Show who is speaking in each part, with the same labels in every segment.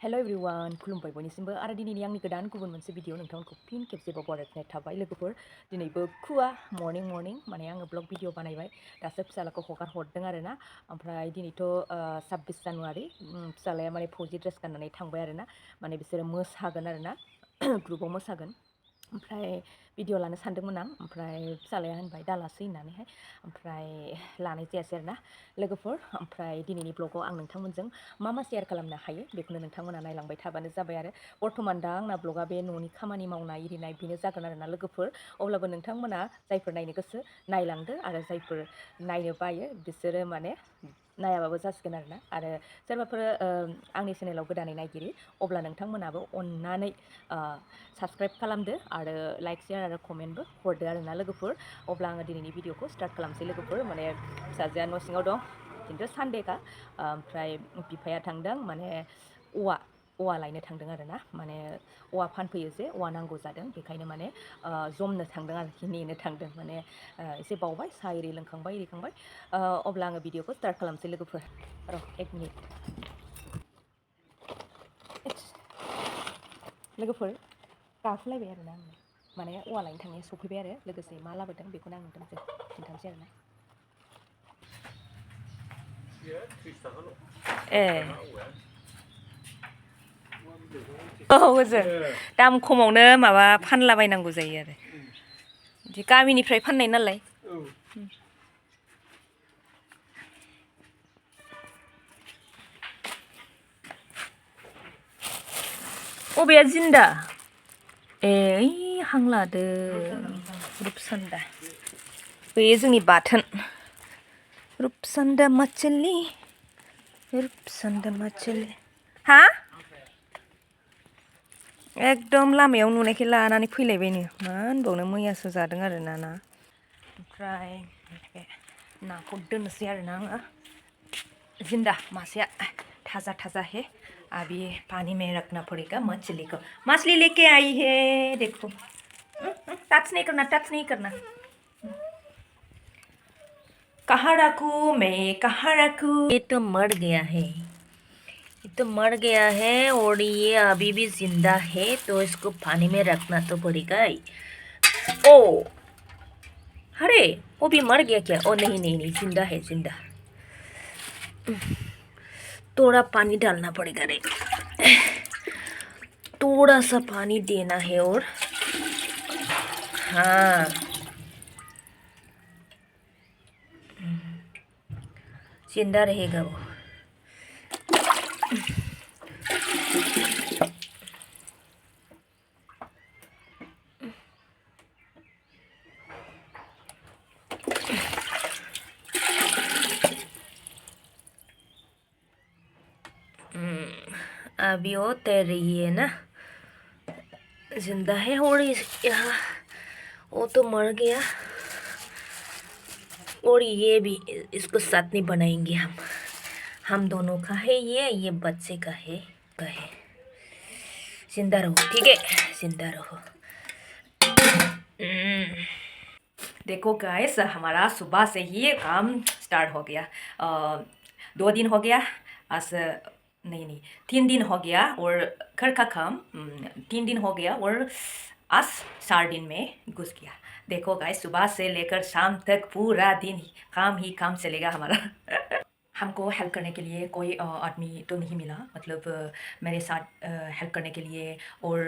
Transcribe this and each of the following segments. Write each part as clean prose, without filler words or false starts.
Speaker 1: Hello everyone खुलुमबाय बयनिसिमबो आरो दिनैनि आंनि गोदान गुबुन मोनसे भिडिअ नोंथांमोनखौ फिन खेबसेबाव बरायनाय थाबाय लोगोफोर दिनैबो खुवा मर्निं माने आङो ब्लग भिडिअ बानायबाय दासो फिसालाखौ हगार हरदों आरो ना ओमफ्राय दिनैथ' 26 जानुवारि फिसालाया माने फौजि ड्रेस गाननानै थांबाय आरो ना माने बिसोरो मोसागोन आरो ना ग्रुपाव मोसागोन ओमफ्राय भिडिअ लानो सानदोंमोन आं ओमफ्राय फिसालाया होनबाय दालासै होननानैहाय ओमफ्राय लानाय जायासै आरो ना लोगोफोर ओमफ्राय दिनैनि ब्लगाव आं नोंथांमोनजों मा शेयार खालामनो हायो बेखौनो नोंथांमोना नायलांबाय थाबानो जाबाय आरो बर्थमान दा आंना ब्लगा बे न'नि खामानि मावनाय इरिनाय बेनो जागोन आरो ना लोगोफोर अब्लाबो नोंथांमोना जायफोर नायनो गोसो नायलांदो आरो जायफोर नायनो बायो बिसोरो माने नायाबाबो जासिगोन आरो ना आरो सोरबाफोर आंनि चेनेलाव गोदानै नायगिरि अब्ला नोंथांमोनाबो अननानै साबस्क्राइब खालामदो आरो लाइक शेयार आरो कमेन्टबो हरदो आरो ना लोगोफोर अब्ला आङो दिनैनि भिडिअखौ स्टार्ट खालामसै लोगोफोर माने फिसाजोआ न' सिङाव दं खिन्थु सानडेखा ओमफ्राय बिफाया थांदों माने औवा लायनो थांदों आरो ना माने औवा फानफैयो जे औवा नांगौ जादों बेखायनो माने जमनो थांदों आरोखि नेनो थांदों माने एसे बावबाय साहा एरि लोंखांबाय एरिखांबाय अब्ला आङो भिडिअखौ स्टार्ट खालामसै लोगोफोर र' 1 मिनिट लोगोफोर गाखोलायबाय आरो ना आङो माने औवा लायनो थांनाया सफैबाय आरो लोगोसे मा लाबोदों बेखौनो आं नोंथांजों खिन्थानोसै आरो ना ए औ ओजों दाम खमावनो माबा फानलाबायनांगौ जायो आरो बिदि गामिनिफ्राय फाननाय नालाय अबेया जिन्दा ए ओइ हां लादो रुपसान्दा बेयो जोंनि बाथोन रुपसान्दा माचलि हा एकदम लामायाव नुनायखाय लानानै फैलायबायनो मा होनबावनो मैयासो जादों आरो ना ओमफ्राय बे नाखौ दोननोसै आरो ना आङो जिन्दा मासेया ताज़ा है अभी पानी में रखना पड़ेगा मछली को मछली लेके आई है देखो टच नहीं करना कहाँ रखूं मैं कहाँ रखूं ये तो मर गया है और ये अभी भी जिंदा है तो इसको पानी में रखना तो पड़ेगा ओ अरे वो भी मर गया क्या ओ नहीं जिंदा है जिंदा थोड़ा पानी डालना पड़ेगा रे थोड़ा सा पानी देना है और हाँ जिंदा रहेगा वो अभी वो तैर रही है ना जिंदा है और यहाँ वो तो मर गया और ये भी इसको साथ नहीं बनाएंगे हम दोनों का है ये बच्चे का है जिंदा रहो ठीक है जिंदा रहो देखो गाइस हमारा सुबह से ही काम स्टार्ट हो गया 2 दिन हो गया आज नहीं 3 दिन हो गया और घर का काम 3 दिन हो गया और आज 4 दिन में घुस गया देखो गाइस सुबह से लेकर शाम तक पूरा दिन काम ही काम चलेगा हमारा हमको हेल्प करने के लिए कोई आदमी तो नहीं मिला मतलब मेरे साथ हेल्प करने के लिए और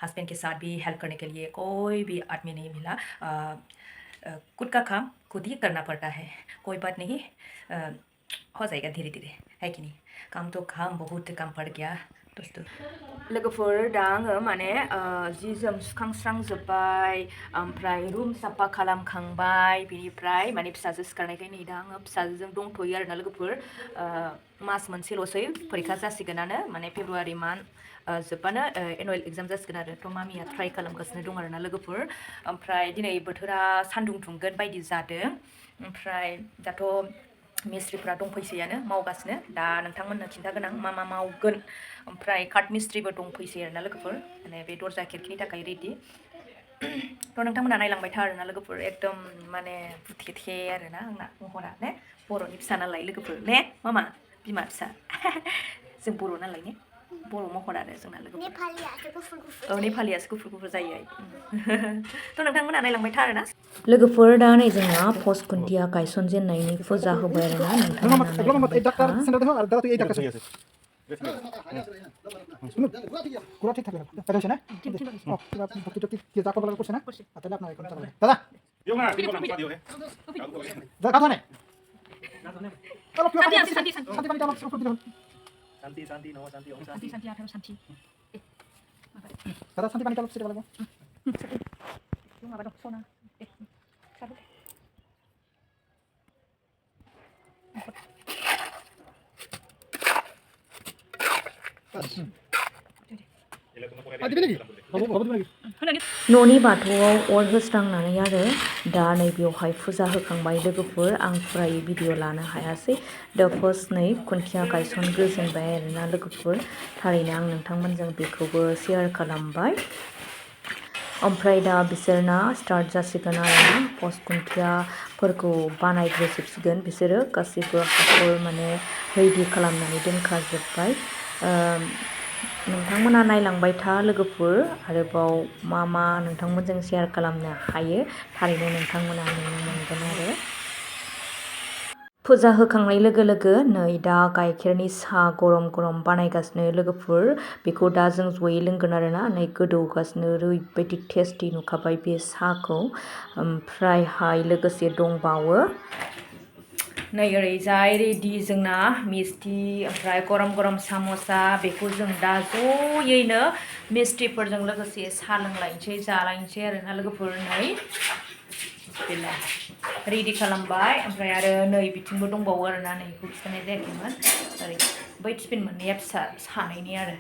Speaker 1: हस्बैंड के साथ भी हेल्प करने के लिए कोई भी आदमी नहीं मिला खुद का काम खुद ही करना पड़ता है कोई बात नहीं हो जाएगा धीरे धीरे है कि नहीं काम बहुत काम पड़ गया दोस्तों लोगोफोर दा आङो माने जि जोम सुखांस्रांजोब्बाय ओमफ्राय रुम साफा खालामखांबाय बिनिफ्राय माने फिसाजो सिखारनायखाय नै दा आङो फिसाजोजों दंथ'यो आरोना लोगोफोर मास मोनसेल'सै फरिखा जासिगोनानो माने फेब्रुवारि मान्थ जोब्बानो एनुवेल एग्जाम जासिगोन आरो थ' मामिया ट्राइ खालामगासिनो दं आरोना लोगोफोर ओमफ्राय दिनै बोथोरा सान्दुं दुंगोन बायदि जादों ओमफ्राय दाथ' मिस्ट्रिफ्रा दंफैसैयानो मावगासिनो दा नोंथांमोननो खिन्थागोन आं मा मावगोन ओमफ्राय काट मिस्ट्रिबो दंफैसै आरोना लोगोफोर माने बे दरजा खिरखिनि थाखाय रेडि थ' नोंथांमोना नायलांबाय था आरोना लोगोफोर एकदम माने बुथे आरोना आंना महरा ने बर'नि फिसा नालाय लोगोफोर ने मामा बिमा फिसा जों बर' नालाय ने बर' महर आरो जोंना लोगोफोर
Speaker 2: नेपालियासो गुफुर गुफुर
Speaker 1: औ नेपालियासो गुफुर गुफुर जायो थ' नोंथांमोना नायलांबाय था आरोना लोगोफोर दा नै जोंना पस्ट खुन्थिया गायसनजेननायनि फुजा होबाय आरोना नोंथांमोना नायलांबाय था
Speaker 3: পুরো ঠিক থাকে তাহলে হচ্ছে না কি যা করবার করছে না তাহলে আপনার এখন চালাবে দাদা দাদা কাজ মানে চলো কি শান্তি শান্তি পানি আমার উপর দিন শান্তি শান্তি নমঃ শান্তি ওম শান্তি শান্তি আঠারো শান্তি দাদা শান্তি পানি চালু সেটা বলবো তুমি আবার শোনা
Speaker 1: न'नि बाथौआव अर होस्रांनानै आरो दा नै बेवहाय फुजा होखांबाय लोगोफोर आं फुरायै भिडिअ लानो हायासै दा फार्स्ट नै खुन्थिया गायसनग्रोजेनबाय आरोना लोगोफोर थारैनो आं नोंथांमोनजों बेखौबो शेयार खालामबाय ओमफ्राय दा बिसोरना स्टार्ट जासिगोन आरोना पस्ट खुन्थियाफोरखौ बानायग्रोजोबसिगोन बिसोरो गासैबो हाखर माने रेडि खालामनानै दोनखाजोब्बाय नोंथांमोना नायलांबाय था लोगोफोर आरोबाव मा नोंथांमोनजों शेयार खालामनो हायो थारैनो नोंथांमोना नुनो मोनगोन आरो फुजा होखांनाय लोगो लोगो नै दा गाइखेरनि साहा गरम गरम बानायगासिनो लोगोफोर बेखौ दा जों जयै लोंगोन आरोना नै गोदौगासिनो ओरैबायदि टेस्टि नुखाबाय बे साहाखौ ओमफ्रायहाय लोगोसे दंबावो नै ओरैजाय रेडि जोंना मिस्टि ओमफ्राय गरम गरम साम'सा बेखौ जों दा ज'यैनो मिस्टिफोरजों लोगोसे साहा लोंलायनोसै जालायनोसै आरोना लोगोफोर नै बेलाय रेडि खालामबाय ओमफ्राय आरो नै बिथिंबो दंबावो आरोना नै बेखौ खिथानाय जायाखैमोन ओरै बै टिफिन मोननैया फिसा सानैनि आरो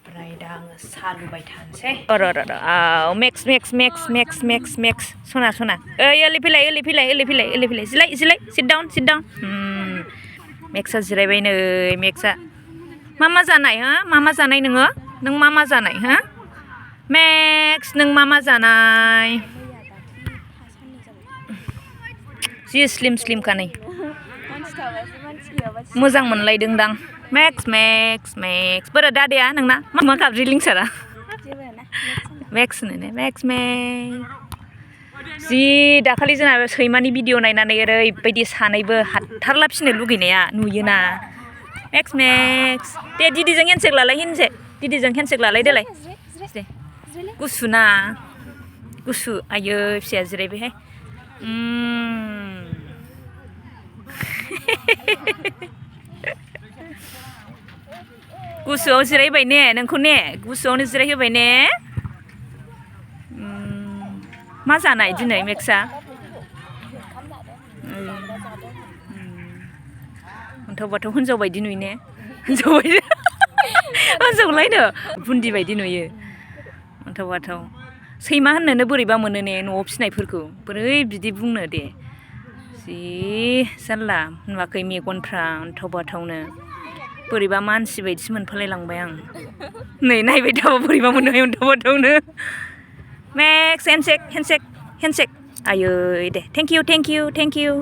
Speaker 1: ओमफ्राय दा आङो साहा लुबाय थानोसै max max max max max max सना सना ओइ ओलै फैलाय ओलै फैलाय ओलै फैलाय ओलै फैलाय जिलाय जिलाय सिट डाउन मेक्सआ जिरायबाय नै मेक्सआ मा जानाय हा मा जानाय नोङो नों मा जानाय हा मेक्स नों मा जानाय जि स्लिम स्लिमखा नै मोजां मोनलायदोंदां मेक्स मेक्स मेक्स बोरो दादाया नोंना मा गाबज्रि लिंसारा मेक्स होनो मेक्स मेक्स जि दाखालि जोंना सैमानि भिडिअ नायनानै ओरैबायदि सानैबो हाथारला फिसिनो लुगैनाया नुयोना मेक्स मेक्स दे दिदिजों हेन्डसेक लालाय दिदिजों हेन्डसेक लालाय देलाय दे गुसुना गुसु आयै फिसाया जिरायबायहाय गुसुआव जिरायबाय ने नोंखौ ने गुसुआवनो जिरायहोबाय ने मा जानाय दिनै मेक्सआ अन्थाव बाथाव हिनजाव बायदि नुयो ने हिनजावलायनो बुन्दि बायदि नुयो अन्थाव बाथाव सैमा होननोनो बोरैबा मोनो ने न'आव फिसिनायफोरखौ बोरै बिदि बुंनो दे जि जारला नुवाखै मेगनफ्रा अन्थाव बाथावनो बोरैबा मानसि बायदिसो मोनफालायलांबाय आं नै नायबाय थाबा बोरैबा मोनो अन्थाव बाथावनो मेक्स हेन्डसेक हेन्डसेक हेन्डसेक आयै दे थेंक इउ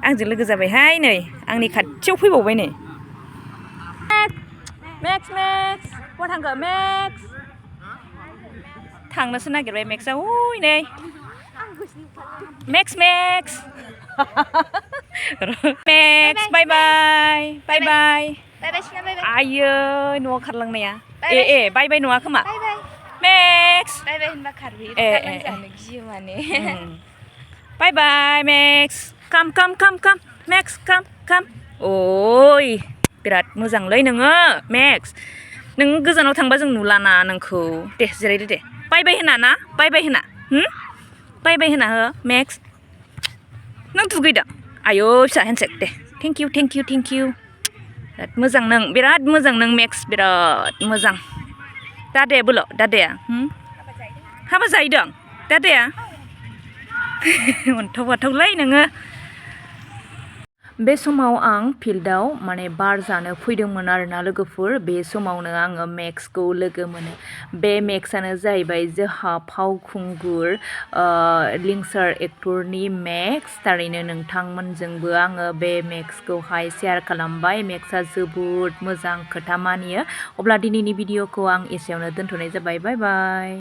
Speaker 1: आंजों लोगो जाबायहाय नै आंनि खाथियाव फैबावबाय नै मेक्स मेक्स बहा थांखो मेक्स थांनोसो नागिरबाय मेक्सआ हय नै मेक्स मेक्स मेक्स बाय बाय बाय बाय आयै न'आव खारलांनाया ए बाय बाय नङा खोमा मेक्स बाय बाय होनबा खारबोयो जानो गियो माने बाय बाय मेक्स काम मेक्स काम ओइ बिराद मोजांलै नोङो मेक्स नों गोजानाव थांबा जों नुलाना नोंखौ दे जिरायदो दे बाय बाय होना ना बाय बाय होना हो मेक्स नों दुगैदों आयौ फिसा हेन्डसेक दे थेंक इउ बिराद मोजां नों मेक्स बिराद मोजां दादाया हाबा जाहैदों दादाया अन्थाव बाथावलै नोङो बे समाव आं फिल्डआव माने बार जानो फैदोंमोन आरोना लोगोफोर। बे समावनो आङो मेक्सखौ लोगो मोनो। बे मेक्सआनो जाहैबाय जोंहा फावखुंगुर लिंसार एक्टरनि मेक्स। थारैनो नोंथांमोनजोंबो आङो बे मेक्सखौहाय शेयार खालामबाय। मेक्सआ जोबोद मोजां खोथा मानियो। अब्ला दिनैनि भिडिअखौ आं एसेयावनो दोनथ'नाय जाबाय। बाय बाय।